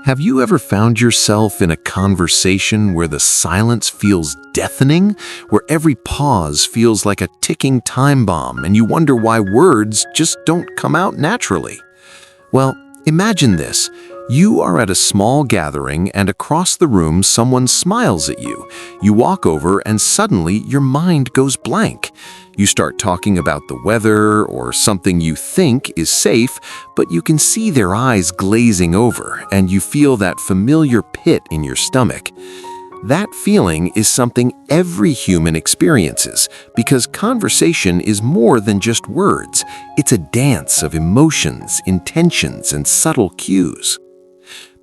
Have you ever found yourself in a conversation where the silence feels deafening, where every pause feels like a ticking time bomb, and you wonder why words just don't come out naturally? Well, imagine this. You are at a small gathering and across the room someone smiles at you. You walk over and suddenly your mind goes blank. You start talking about the weather or something you think is safe, but you can see their eyes glazing over and you feel that familiar pit in your stomach. That feeling is something every human experiences because conversation is more than just words. It's a dance of emotions, intentions, and subtle cues.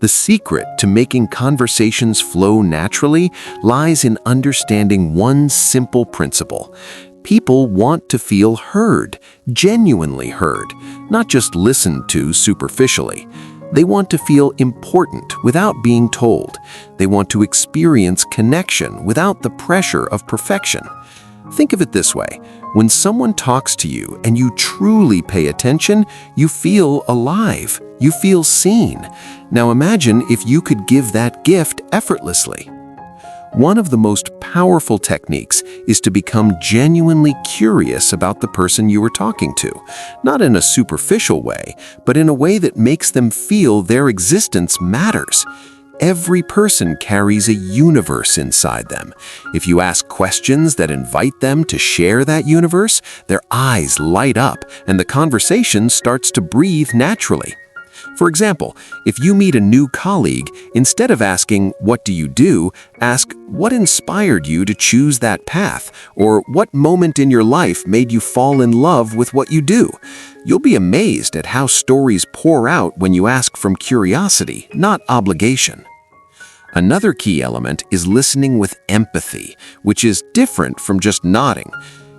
The secret to making conversations flow naturally lies in understanding one simple principle. People want to feel heard, genuinely heard, not just listened to superficially. They want to feel important without being told. They want to experience connection without the pressure of perfection. Think of it this way. When someone talks to you and you truly pay attention, you feel alive. You feel seen. Now imagine if you could give that gift effortlessly. One of the most powerful techniques is to become genuinely curious about the person you are talking to, not in a superficial way, but in a way that makes them feel their existence matters. Every person carries a universe inside them. If you ask questions that invite them to share that universe, their eyes light up and the conversation starts to breathe naturally. For example, if you meet a new colleague, instead of asking, "What do you do?" ask, "What inspired you to choose that path?" or "What moment in your life made you fall in love with what you do?" You'll be amazed at how stories pour out when you ask from curiosity, not obligation. Another key element is listening with empathy, which is different from just nodding.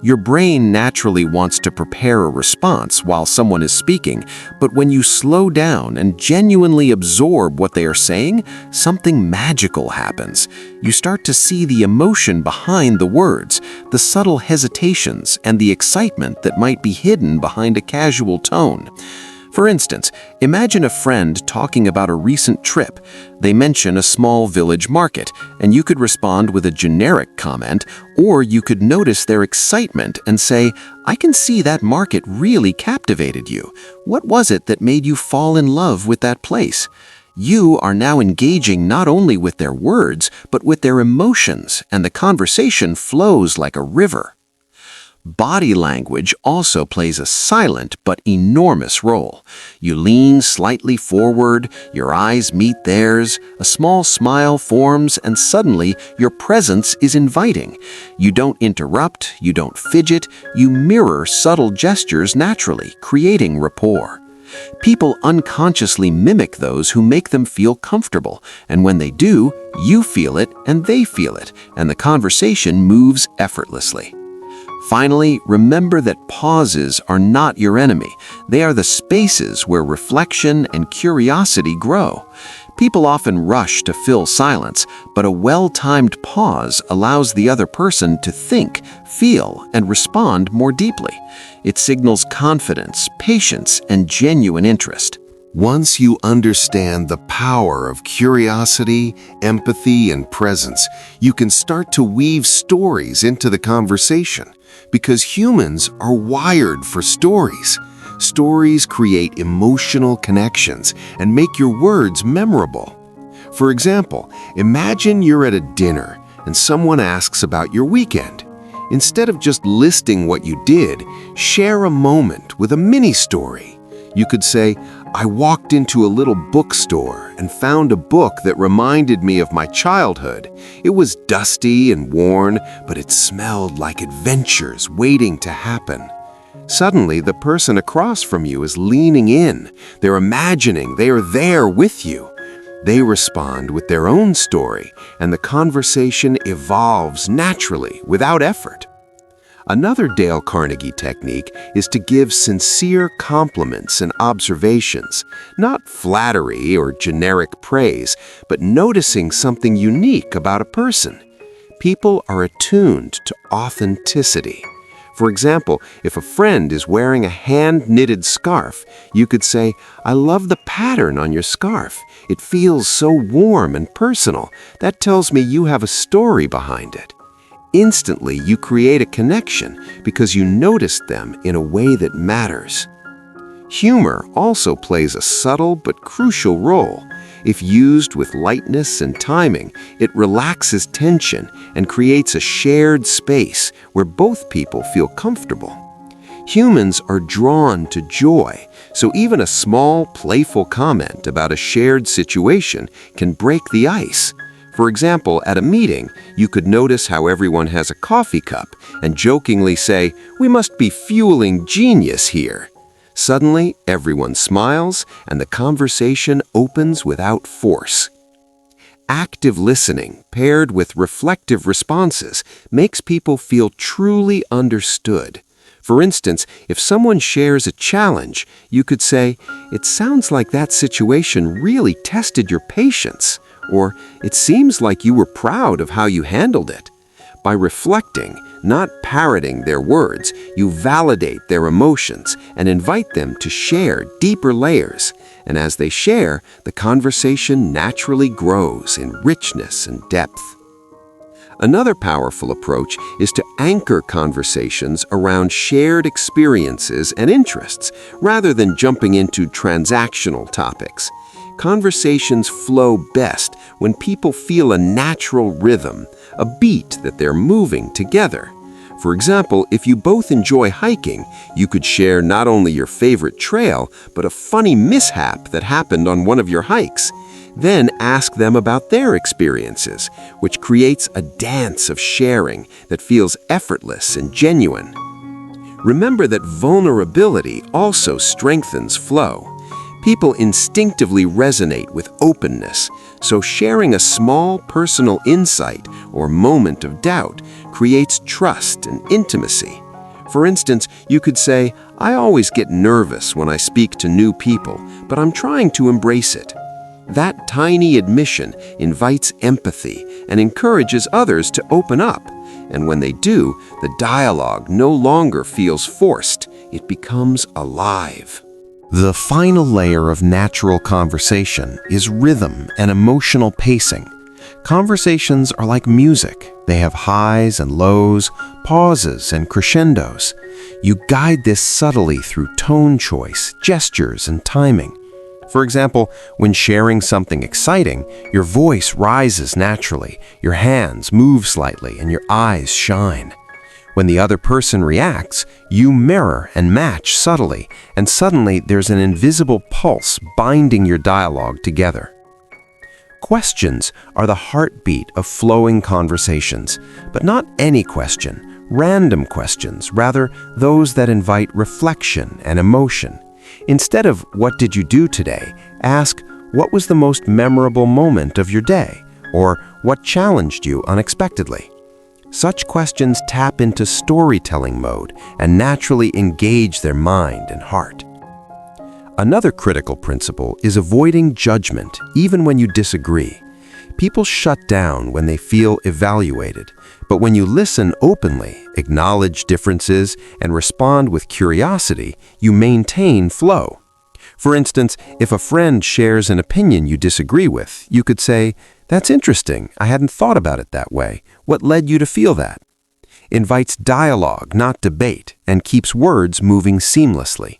Your brain naturally wants to prepare a response while someone is speaking, but when you slow down and genuinely absorb what they are saying, something magical happens. You start to see the emotion behind the words, the subtle hesitations, and the excitement that might be hidden behind a casual tone. For instance, imagine a friend talking about a recent trip. They mention a small village market, and you could respond with a generic comment, or you could notice their excitement and say, "I can see that market really captivated you. What was it that made you fall in love with that place?" You are now engaging not only with their words, but with their emotions, and the conversation flows like a river. Body language also plays a silent but enormous role. You lean slightly forward, your eyes meet theirs, a small smile forms, and suddenly your presence is inviting. You don't interrupt, you don't fidget, you mirror subtle gestures naturally, creating rapport. People unconsciously mimic those who make them feel comfortable, and when they do, you feel it and they feel it, and the conversation moves effortlessly. Finally, remember that pauses are not your enemy. They are the spaces where reflection and curiosity grow. People often rush to fill silence, but a well-timed pause allows the other person to think, feel, and respond more deeply. It signals confidence, patience, and genuine interest. Once you understand the power of curiosity, empathy, and presence, you can start to weave stories into the conversation. Because humans are wired for stories. Stories create emotional connections and make your words memorable. For example, imagine you're at a dinner and someone asks about your weekend. Instead of just listing what you did, share a moment with a mini story. You could say, "I walked into a little bookstore and found a book that reminded me of my childhood. It was dusty and worn, but it smelled like adventures waiting to happen." Suddenly, the person across from you is leaning in. They're imagining they are there with you. They respond with their own story, and the conversation evolves naturally without effort. Another Dale Carnegie technique is to give sincere compliments and observations, not flattery or generic praise, but noticing something unique about a person. People are attuned to authenticity. For example, if a friend is wearing a hand-knitted scarf, you could say, "I love the pattern on your scarf. It feels so warm and personal. That tells me you have a story behind it." Instantly, you create a connection because you noticed them in a way that matters. Humor also plays a subtle but crucial role. If used with lightness and timing, it relaxes tension and creates a shared space where both people feel comfortable. Humans are drawn to joy, so even a small, playful comment about a shared situation can break the ice. For example, at a meeting, you could notice how everyone has a coffee cup and jokingly say, "We must be fueling genius here." Suddenly, everyone smiles and the conversation opens without force. Active listening, paired with reflective responses, makes people feel truly understood. For instance, if someone shares a challenge, you could say, "It sounds like that situation really tested your patience," or "It seems like you were proud of how you handled it." By reflecting, not parroting their words, you validate their emotions and invite them to share deeper layers. And as they share, the conversation naturally grows in richness and depth. Another powerful approach is to anchor conversations around shared experiences and interests, rather than jumping into transactional topics. Conversations flow best when people feel a natural rhythm, a beat that they're moving together. For example, if you both enjoy hiking, you could share not only your favorite trail, but a funny mishap that happened on one of your hikes. Then ask them about their experiences, which creates a dance of sharing that feels effortless and genuine. Remember that vulnerability also strengthens flow. People instinctively resonate with openness, so sharing a small personal insight or moment of doubt creates trust and intimacy. For instance, you could say, "I always get nervous when I speak to new people, but I'm trying to embrace it." That tiny admission invites empathy and encourages others to open up. And when they do, the dialogue no longer feels forced. It becomes alive. The final layer of natural conversation is rhythm and emotional pacing. Conversations are like music. They have highs and lows, pauses and crescendos. You guide this subtly through tone choice, gestures, and timing. For example, when sharing something exciting, your voice rises naturally, your hands move slightly, and your eyes shine. When the other person reacts, you mirror and match subtly, and suddenly there's an invisible pulse binding your dialogue together. Questions are the heartbeat of flowing conversations, but not any question, random questions, rather those that invite reflection and emotion. Instead of "What did you do today?" ask, "What was the most memorable moment of your day?" or "What challenged you unexpectedly?" Such questions tap into storytelling mode and naturally engage their mind and heart. Another critical principle is avoiding judgment, even when you disagree. People shut down when they feel evaluated, but when you listen openly, acknowledge differences, and respond with curiosity, you maintain flow. For instance, if a friend shares an opinion you disagree with, you could say, "That's interesting. I hadn't thought about it that way. What led you to feel that?" Invites dialogue, not debate, and keeps words moving seamlessly.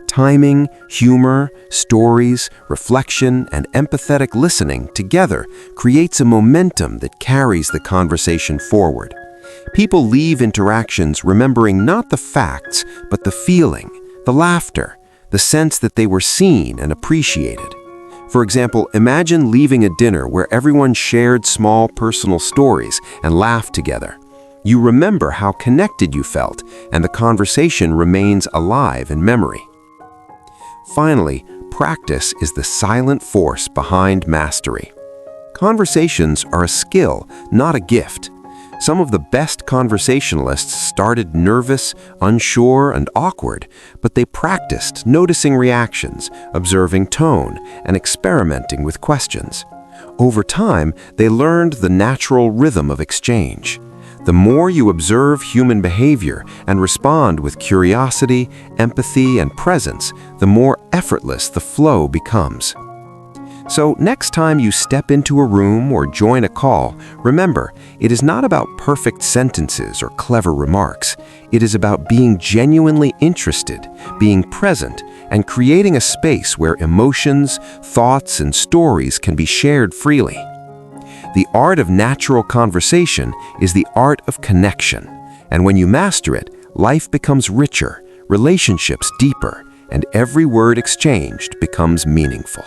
Timing, humor, stories, reflection, and empathetic listening together creates a momentum that carries the conversation forward. People leave interactions remembering not the facts, but the feeling, the laughter, the sense that they were seen and appreciated. For example, imagine leaving a dinner where everyone shared small personal stories and laughed together. You remember how connected you felt, and the conversation remains alive in memory. Finally, practice is the silent force behind mastery. Conversations are a skill, not a gift. Some of the best conversationalists started nervous, unsure, and awkward, but they practiced noticing reactions, observing tone, and experimenting with questions. Over time, they learned the natural rhythm of exchange. The more you observe human behavior and respond with curiosity, empathy, and presence, the more effortless the flow becomes. So next time you step into a room or join a call, remember, it is not about perfect sentences or clever remarks. It is about being genuinely interested, being present, and creating a space where emotions, thoughts, and stories can be shared freely. The art of natural conversation is the art of connection, and when you master it, life becomes richer, relationships deeper, and every word exchanged becomes meaningful.